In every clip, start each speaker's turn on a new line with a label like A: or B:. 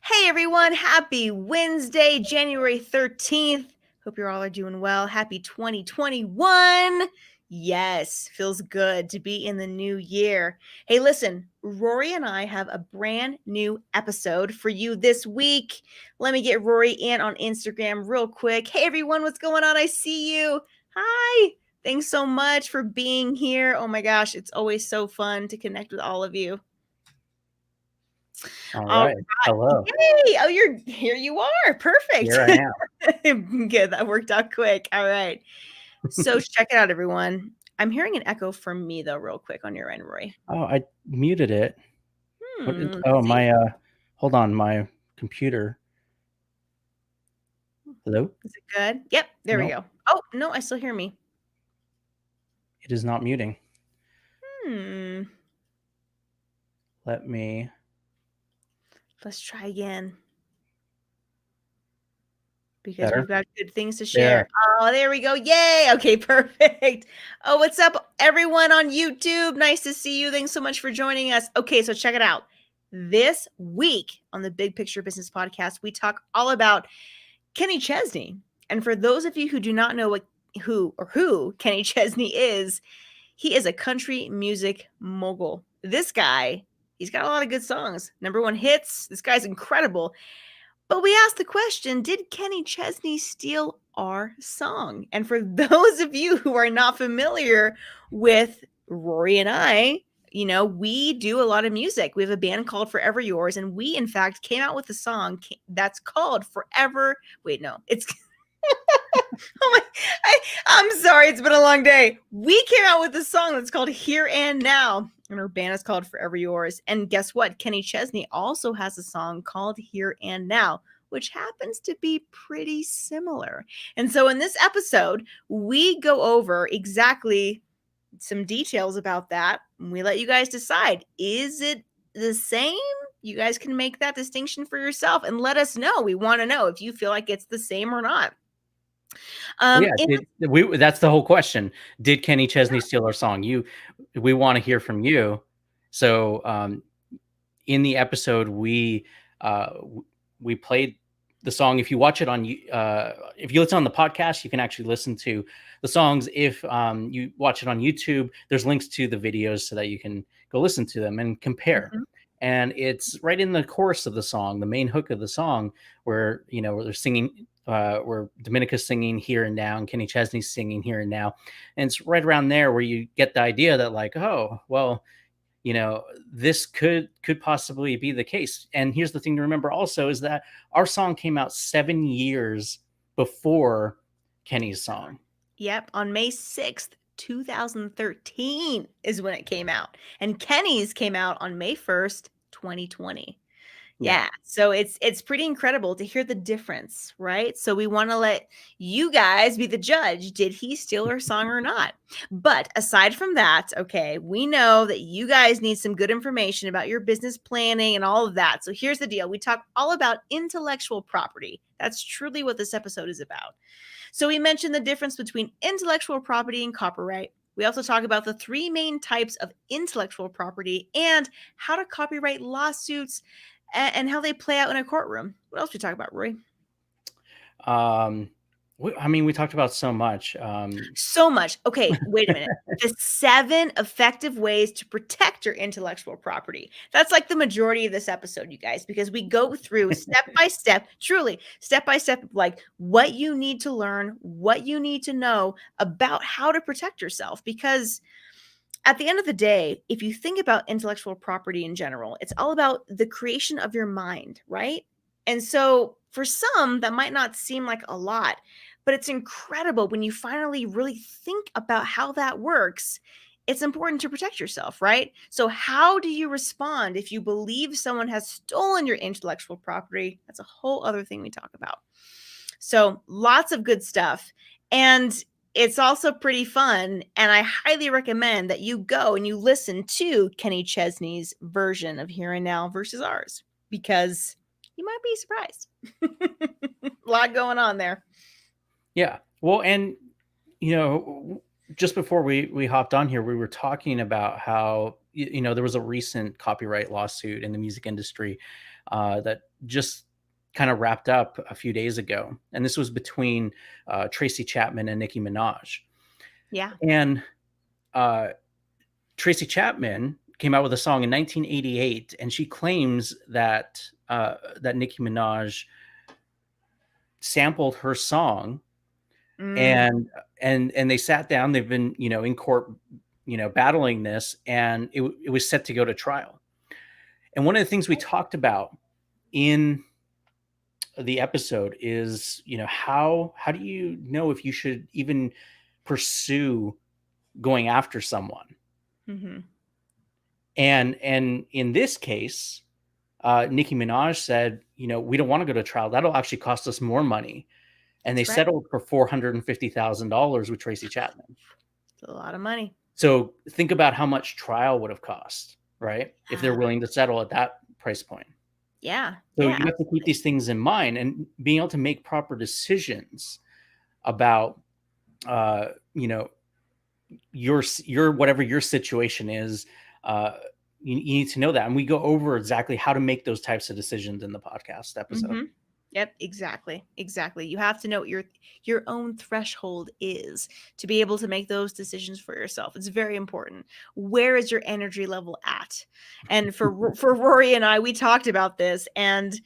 A: Hey everyone, happy Wednesday, January 13th. Hope you all are doing well. Happy 2021. Yes, feels good to be in the new year. Hey, listen, Rory and I have a brand new episode for you this week. Let me get Rory in on Instagram real quick. Hey everyone, what's going on? I see you. Hi. Thanks so much for being here. Oh my gosh, it's always so fun to connect with all of you.
B: All
A: All
B: right.
A: right.
B: Hello.
A: Yay! Oh, you're here you are. Perfect.
B: Here I am.
A: Good. That worked out quick. All right. So check it out, everyone. I'm hearing an echo from me though, real quick on your end, Roy.
B: Oh, I muted it.
A: Let's
B: Oh,
A: see.
B: hold on, my computer. Hello?
A: Is it good? Yep, there we
B: No,
A: go. Oh, no, I still hear me.
B: it is not muting.
A: Hmm.
B: Let me.
A: Let's try again. Because we've
B: Better?
A: got good things to share.
B: There.
A: Oh, there we go. Yay. Okay, perfect. Oh, what's up, everyone on YouTube? Nice to see you. Thanks so much for joining us. Okay, so check it out. This week on the Big Picture Business Podcast, we talk all about Kenny Chesney. And for those of you who do not know who Kenny Chesney is, he is a country music mogul. This guy, he's got a lot of good songs. Number one hits. This guy's incredible. But we asked the question, did Kenny Chesney steal our song? And for those of you who are not familiar with Rory and I, we do a lot of music. We have a band called Forever Yours, and we, in fact, came out with a song that's called Forever. Wait, no, it's. Oh I'm sorry, it's been a long day. We came out with a song that's called Here and Now, and our band is called Forever Yours. And guess what? Kenny Chesney also has a song called Here and Now, which happens to be pretty similar. And so in this episode, we go over exactly some details about that. And we let you guys decide, is it the same? You guys can make that distinction for yourself and let us know. We want to know if you feel like it's the same or not.
B: Yeah, that's the whole question. Did Kenny Chesney steal our song? We want to hear from you. So, in the episode, we played the song. If you watch it if you listen on the podcast, you can actually listen to the songs. If you watch it on YouTube, there's links to the videos so that you can go listen to them and compare.
A: Mm-hmm.
B: And it's right in the chorus of the song, the main hook of the song, where where they're singing, where Dominica's singing Here and Now, and Kenny Chesney's singing Here and Now, and it's right around there where you get the idea that, like, oh, well, this could possibly be the case. And here's the thing to remember also is that our song came out 7 years before Kenny's song.
A: Yep, on May 6th, 2013 is when it came out. And Kenny's came out on May 1st, 2020. Yeah. So it's pretty incredible to hear the difference, right? So we want to let you guys be the judge. Did he steal our song or not? But aside from that, okay, we know that you guys need some good information about your business planning and all of that. So here's the deal. We talk all about intellectual property. That's truly what this episode is about. So we mentioned the difference between intellectual property and copyright. We also talk about the three main types of intellectual property and how to copyright lawsuits and how they play out in a courtroom. What else we talk about, Roy?
B: We talked about so much.
A: So much. Okay, wait a minute. The 7 effective ways to protect your intellectual property. That's like the majority of this episode, you guys, because we go through step by step, truly step by step, like what you need to learn, what you need to know about how to protect yourself. Because at the end of the day, if you think about intellectual property in general, it's all about the creation of your mind, right? And so for some, that might not seem like a lot, but it's incredible when you finally really think about how that works. It's important to protect yourself, right? So, how do you respond if you believe someone has stolen your intellectual property? That's a whole other thing we talk about. So, lots of good stuff. And it's also pretty fun. And I highly recommend that you go and you listen to Kenny Chesney's version of Here and Now versus ours, because you might be surprised. A lot going on there.
B: Yeah. Well, and just before we hopped on here, we were talking about how there was a recent copyright lawsuit in the music industry that just kind of wrapped up a few days ago, and this was between Tracy Chapman and Nicki Minaj.
A: Yeah.
B: And Tracy Chapman came out with a song in 1988, and she claims that that Nicki Minaj sampled her song, and they sat down. They've been, in court, battling this, and it was set to go to trial. And one of the things we talked about in the episode is, how do you know if you should even pursue going after someone?
A: Mm-hmm.
B: And in this case, Nicki Minaj said, we don't want to go to trial. That'll actually cost us more money. And they settled for $450,000 with Tracy Chapman.
A: It's a lot of money.
B: So think about how much trial would have cost, right? If they're willing to settle at that price point.
A: Yeah.
B: So you have to keep these things in mind, and being able to make proper decisions about, your whatever your situation is. You need to know that. And we go over exactly how to make those types of decisions in the podcast episode.
A: Mm-hmm. Yep, exactly. You have to know what your own threshold is to be able to make those decisions for yourself. It's very important. Where is your energy level at? And for Rory and I, we talked about this. And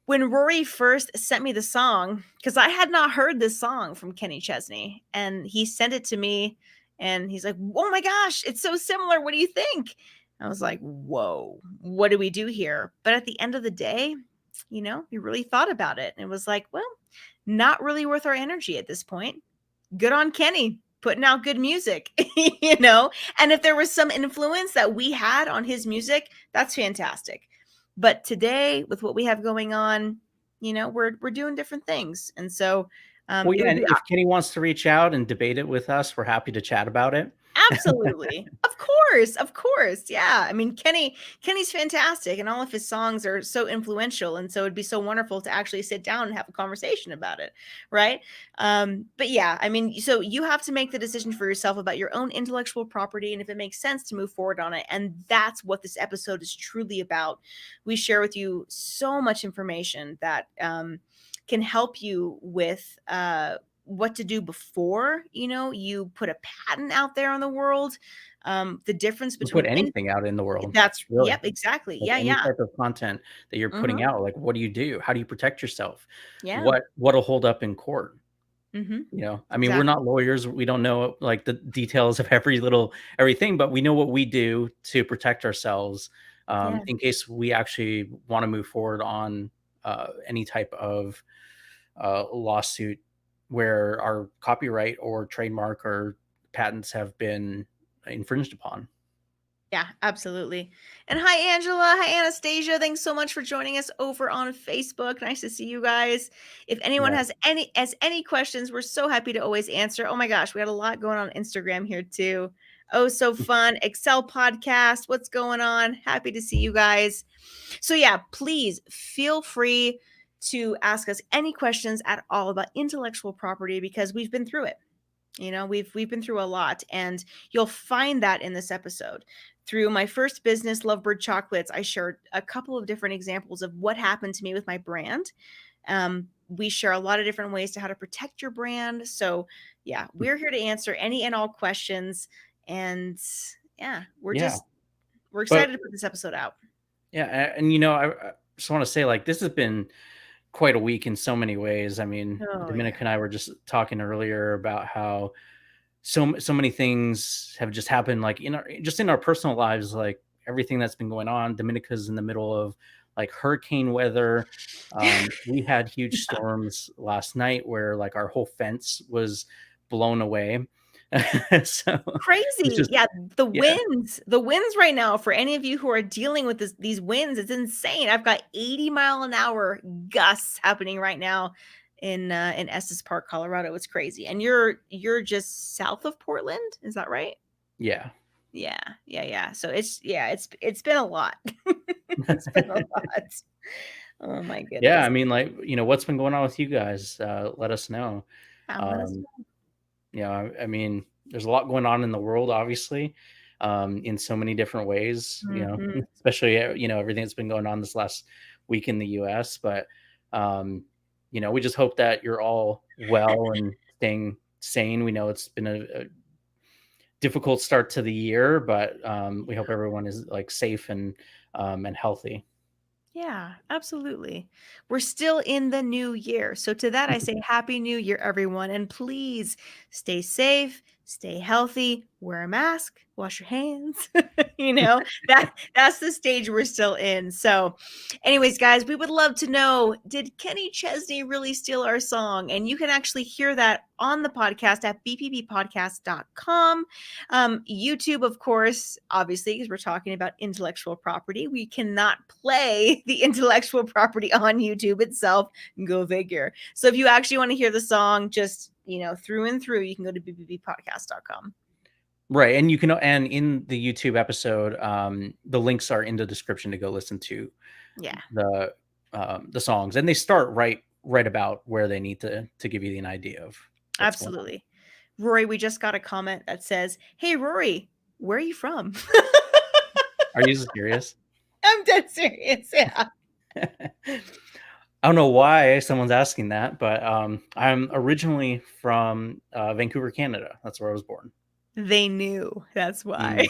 A: when Rory first sent me the song, because I had not heard this song from Kenny Chesney, and he sent it to me, and he's like, "Oh my gosh, it's so similar. What do you think?" I was like, "Whoa, what do we do here?" But at the end of the day, we really thought about it, and it was like, well, not really worth our energy at this point. Good on Kenny putting out good music, and if there was some influence that we had on his music, that's fantastic. But today, with what we have going on, we're doing different things. And so
B: and if Kenny wants to reach out and debate it with us, we're happy to chat about it.
A: Absolutely. Of course. Yeah. I mean, Kenny's fantastic, and all of his songs are so influential. And so it'd be so wonderful to actually sit down and have a conversation about it. Right. But yeah, I mean, so you have to make the decision for yourself about your own intellectual property, and if it makes sense to move forward on it. And that's what this episode is truly about. We share with you so much information that can help you with what to do before you put a patent out there in the world. The difference between
B: put anything out in the world.
A: That's really, yep, exactly.
B: Like any type of content that you're putting out. Like, what do you do? How do you protect yourself?
A: Yeah.
B: What'll hold up in court? I mean, exactly. We're not lawyers. We don't know like the details of everything, but we know what we do to protect ourselves in case we actually want to move forward on any type of lawsuit where our copyright or trademark or patents have been infringed upon.
A: Yeah, absolutely. And hi, Angela. Hi, Anastasia. Thanks so much for joining us over on Facebook. Nice to see you guys. If anyone has any questions, we're so happy to always answer. Oh my gosh, we had a lot going on Instagram here too. Oh, so fun. Excel podcast. What's going on? Happy to see you guys. So yeah, please feel free to ask us any questions at all about intellectual property, because we've been through it. We've been through a lot, and you'll find that in this episode. Through my first business, Lovebird Chocolates, I shared a couple of different examples of what happened to me with my brand. We share a lot of different ways to how to protect your brand. So yeah, we're here to answer any and all questions. And yeah, we're excited to put this episode out.
B: Yeah. And, I just want to say, like, this has been quite a week in so many ways. I mean, Dominica and I were just talking earlier about how so many things have just happened, like in our personal lives, like everything that's been going on. Dominica's in the middle of like hurricane weather. We had huge storms last night where like our whole fence was blown away. So
A: crazy. The winds right now, for any of you who are dealing with these winds, it's insane. I've got 80-mile-an-hour gusts happening right now in Estes Park, Colorado. It's crazy. And you're just south of Portland, is that right?
B: Yeah.
A: So it's been a lot. It's been a lot. Oh my goodness.
B: Yeah, I mean, like, what's been going on with you guys? Let us know.
A: Let us know.
B: I mean, there's a lot going on in the world, obviously. in so many different ways,
A: Mm-hmm.
B: especially, everything that's been going on this last week in the US. But, we just hope that you're all well and staying sane. We know it's been a difficult start to the year, but we hope everyone is like safe and healthy.
A: Yeah, absolutely. We're still in the new year. So to that I say happy new year everyone, and please stay safe, stay healthy, wear a mask, wash your hands. That's the stage we're still in. So anyways guys, we would love to know, did Kenny Chesney really steal our song? And you can actually hear that on the podcast at bppodcast.com. YouTube, of course, obviously, because we're talking about intellectual property. We cannot play the intellectual property on YouTube itself. Go figure. So if you actually want to hear the song just, through and through, you can go to bppodcast.com.
B: Right. And you can, and in the YouTube episode, the links are in the description to go listen to the songs, and they start right about where they need to give you an idea of what's going on.
A: Absolutely. Rory, we just got a comment that says, "Hey Rory, where are you from?"
B: Are you serious?
A: I'm dead serious. Yeah.
B: I don't know why someone's asking that, but I'm originally from Vancouver, Canada. That's where I was born.
A: They knew. That's why.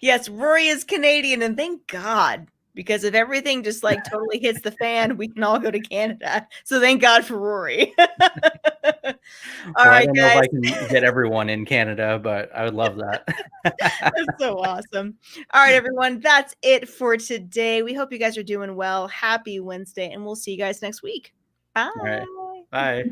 A: Yes, Rory is Canadian, and thank God, because if everything just like totally hits the fan, we can all go to Canada. So thank God for Rory. All right,
B: I don't know
A: guys.
B: if I can get everyone in Canada, but I would love that.
A: That's so awesome. All right, everyone. That's it for today. We hope you guys are doing well. Happy Wednesday, and we'll see you guys next week. Bye.
B: All right. Bye.